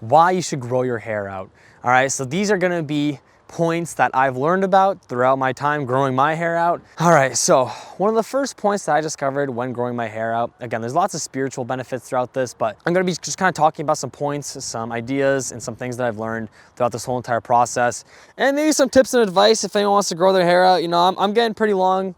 why you should grow your hair out. All right, so these are gonna be points that I've learned about throughout my time growing my hair out. All right, so one of the first points that I discovered when growing my hair out, again, there's lots of spiritual benefits throughout this, but I'm gonna be just kind of talking about some points, some ideas, and some things that I've learned throughout this whole entire process. And maybe some tips and advice if anyone wants to grow their hair out. You know, I'm getting pretty long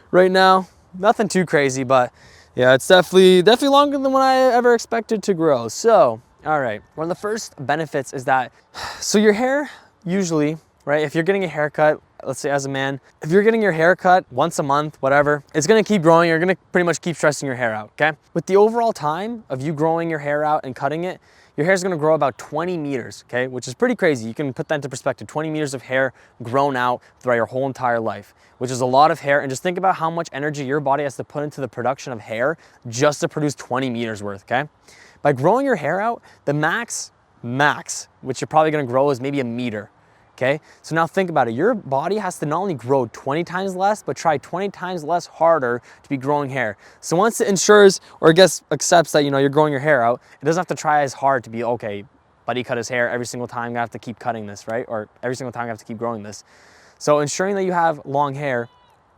right now. Nothing too crazy, but yeah, it's definitely longer than what I ever expected to grow. So, all right, one of the first benefits is that, so your hair usually, right, if you're getting a haircut, let's say as a man, if you're getting your hair cut once a month, whatever, it's gonna keep growing. You're gonna pretty much keep stressing your hair out, okay? With the overall time of you growing your hair out and cutting it, your hair is gonna grow about 20 meters, okay? Which is pretty crazy. You can put that into perspective, 20 meters of hair grown out throughout your whole entire life, which is a lot of hair. And just think about how much energy your body has to put into the production of hair just to produce 20 meters worth, okay? By growing your hair out, the max, which you're probably gonna grow is maybe a meter. Okay, so now think about it. Your body has to not only grow 20 times less, but try 20 times less harder to be growing hair. So once it ensures, or I guess accepts that, you know, you're growing your hair out, it doesn't have to try as hard to be, okay, buddy cut his hair every single time, I have to keep cutting this, right? Or every single time I have to keep growing this. So ensuring that you have long hair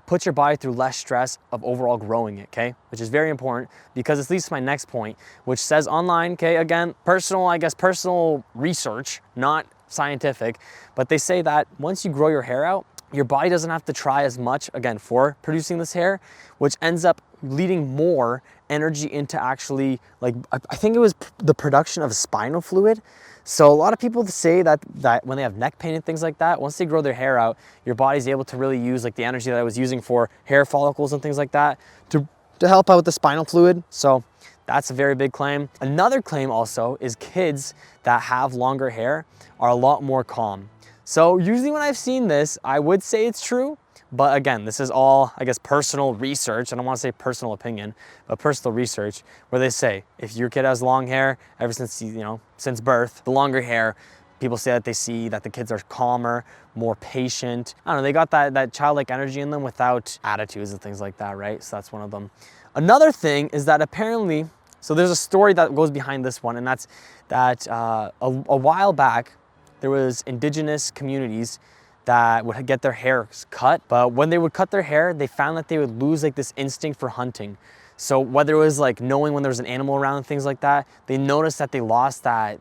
puts your body through less stress of overall growing it, okay? Which is very important because this leads to my next point, which says online, okay, again, personal research, not scientific, but they say that once you grow your hair out, your body doesn't have to try as much, again, for producing this hair, which ends up leading more energy into actually, like, I think it was the production of spinal fluid. So a lot of people say that when they have neck pain and things like that, once they grow their hair out, your body's able to really use like the energy that I was using for hair follicles and things like that to help out with the spinal fluid. So that's a very big claim. Another claim also is kids that have longer hair are a lot more calm. So usually when I've seen this, I would say it's true, but again, this is all, I guess, personal research. I don't want to say personal opinion, but personal research, where they say if your kid has long hair ever since, you know, since birth, the longer hair, people say that they see that the kids are calmer, more patient. I don't know, they got that childlike energy in them without attitudes and things like that, right? So that's one of them. Another thing is that apparently, so there's a story that goes behind this one, and that's that a while back, there was indigenous communities that would get their hair cut, but when they would cut their hair, they found that they would lose like this instinct for hunting. So whether it was like knowing when there was an animal around and things like that, they noticed that they lost that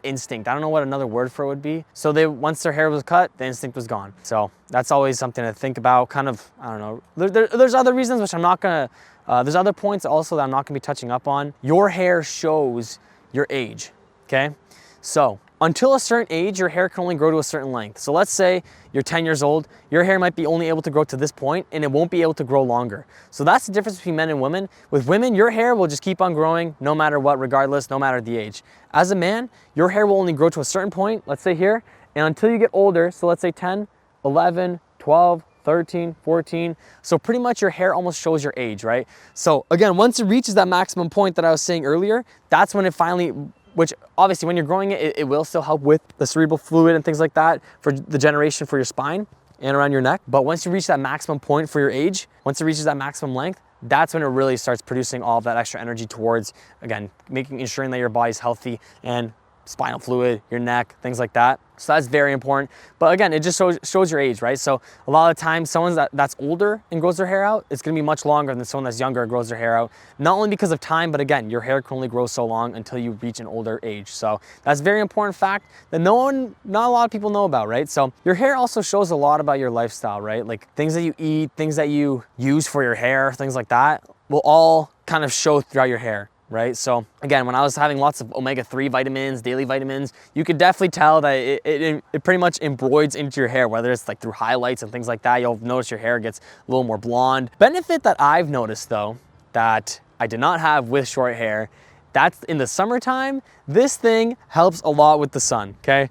instinct. I don't know what another word for it would be. So once their hair was cut, the instinct was gone. So that's always something to think about. Kind of, I don't know. There's other reasons which I'm not gonna, there's other points also that I'm not gonna be touching up on. Your hair shows your age, okay? So until a certain age, your hair can only grow to a certain length. So let's say you're 10 years old, your hair might be only able to grow to this point and it won't be able to grow longer. So that's the difference between men and women. With women, your hair will just keep on growing no matter what, regardless, no matter the age. As a man, your hair will only grow to a certain point, let's say here, and until you get older, so let's say 10, 11, 12, 13, 14. So pretty much your hair almost shows your age, right? So again, once it reaches that maximum point that I was saying earlier, that's when it finally, which obviously when you're growing it, it will still help with the cerebral fluid and things like that for the generation for your spine and around your neck. But once you reach that maximum point for your age, once it reaches that maximum length, that's when it really starts producing all of that extra energy towards, again, ensuring that your body's healthy and spinal fluid, your neck, things like that. So that's very important. But again, it just shows your age, right? So a lot of times someone that's older and grows their hair out, it's gonna be much longer than someone that's younger and grows their hair out. Not only because of time, but again, your hair can only grow so long until you reach an older age. So that's a very important fact that not a lot of people know about, right? So your hair also shows a lot about your lifestyle, right? Like things that you eat, things that you use for your hair, things like that will all kind of show throughout your hair. Right? So again, when I was having lots of omega-3 vitamins, daily vitamins, you could definitely tell that it pretty much embroids into your hair, whether it's like through highlights and things like that. You'll notice your hair gets a little more blonde. Benefit that I've noticed though, that I did not have with short hair, that's in the summertime, this thing helps a lot with the sun, okay?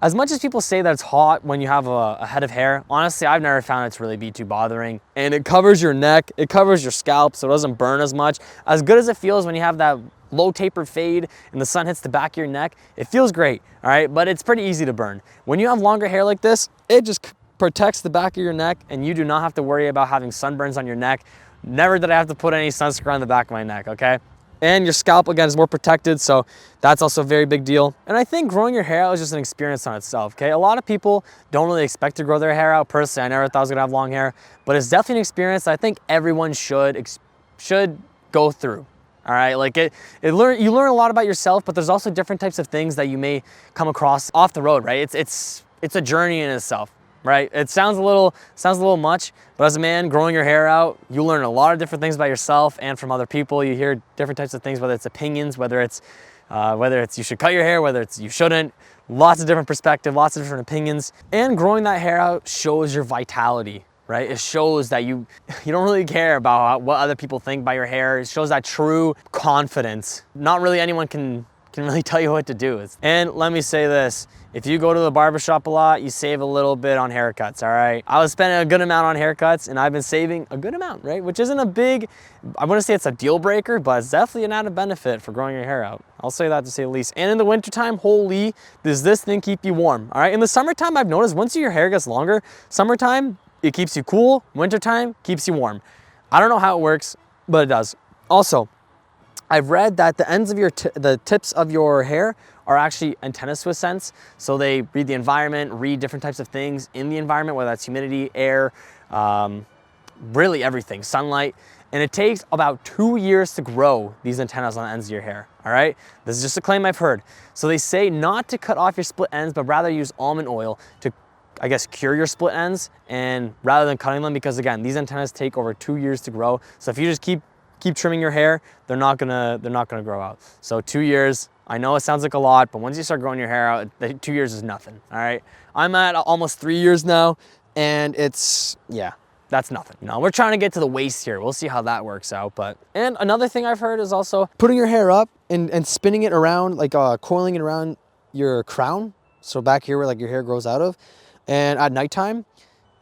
As much as people say that it's hot when you have a head of hair, honestly, I've never found it to really be too bothering. And it covers your neck, it covers your scalp, so it doesn't burn as much. As good as it feels when you have that low taper fade and the sun hits the back of your neck, it feels great, all right? But it's pretty easy to burn. When you have longer hair like this, it just protects the back of your neck and you do not have to worry about having sunburns on your neck. Never did I have to put any sunscreen on the back of my neck, okay? And your scalp, again, is more protected, so that's also a very big deal. And I think growing your hair out is just an experience on itself, okay? A lot of people don't really expect to grow their hair out. Personally, I never thought I was gonna have long hair, but it's definitely an experience that I think everyone should go through. All right, like you learn a lot about yourself, but there's also different types of things that you may come across off the road, right? It's a journey in itself, right? It sounds a little much, but as a man growing your hair out, you learn a lot of different things about yourself and from other people. You hear different types of things, whether it's opinions, whether it's you should cut your hair, whether it's you shouldn't. Lots of different perspectives, lots of different opinions, and growing that hair out shows your vitality. Right? It shows that you don't really care about what other people think about your hair. It shows that true confidence. Not really anyone can really tell you what to do. And let me say this, if you go to the barbershop a lot, you save a little bit on haircuts, all right? I was spending a good amount on haircuts and I've been saving a good amount, right? Which isn't a big, I wouldn't say it's a deal breaker, but it's definitely an added benefit for growing your hair out. I'll say that to say the least. And in the wintertime, holy, does this thing keep you warm, all right? In the summertime, I've noticed once your hair gets longer, summertime, it keeps you cool. Wintertime keeps you warm. I don't know how it works, but it does. Also, I've read that the ends of the tips of your hair are actually antennas to a sense. So they read the environment, read different types of things in the environment, whether that's humidity, air, really everything, sunlight. And it takes about 2 years to grow these antennas on the ends of your hair, all right? This is just a claim I've heard. So they say not to cut off your split ends, but rather use almond oil to, I guess, cure your split ends, and rather than cutting them, because again, these antennas take over 2 years to grow. So if you just keep trimming your hair, they're not gonna grow out. So 2 years, I know it sounds like a lot, but once you start growing your hair out, 2 years is nothing, all right? I'm at almost 3 years now, and yeah, that's nothing. You know, we're trying to get to the waist here. We'll see how that works out, and another thing I've heard is also putting your hair up and spinning it around, like coiling it around your crown. So back here where like your hair grows out of, and at nighttime,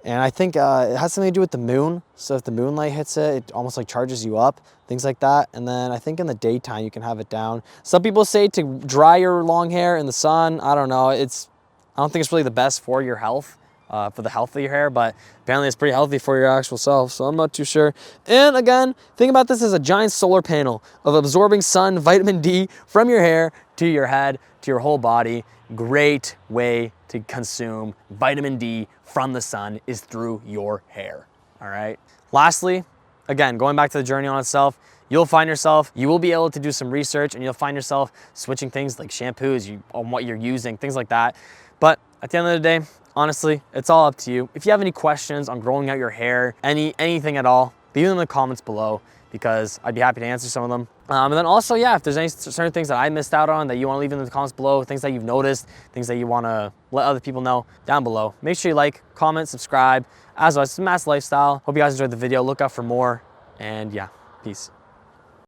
and I think it has something to do with the moon. So if the moonlight hits it, it almost like charges you up, things like that. And then I think in the daytime, you can have it down. Some people say to dry your long hair in the sun. I don't know. I don't think it's really the best for your health, for the health of your hair, but apparently it's pretty healthy for your actual self. So I'm not too sure. And again, think about this as a giant solar panel of absorbing sun, vitamin D from your hair to your head, to your whole body. Great way to consume vitamin D from the sun is through your hair, all right? Lastly, again, going back to the journey on itself, you will be able to do some research and you'll find yourself switching things like shampoos on what you're using, things like that. But at the end of the day, honestly, it's all up to you. If you have any questions on growing out your hair, anything at all, leave them in the comments below, because I'd be happy to answer some of them. And then also, yeah, if there's any certain things that I missed out on that you want to leave in the comments below, things that you've noticed, things that you want to let other people know, down below. Make sure you like, comment, subscribe. As always, it's Matt's Lifestyle. Hope you guys enjoyed the video. Look out for more. And yeah, peace.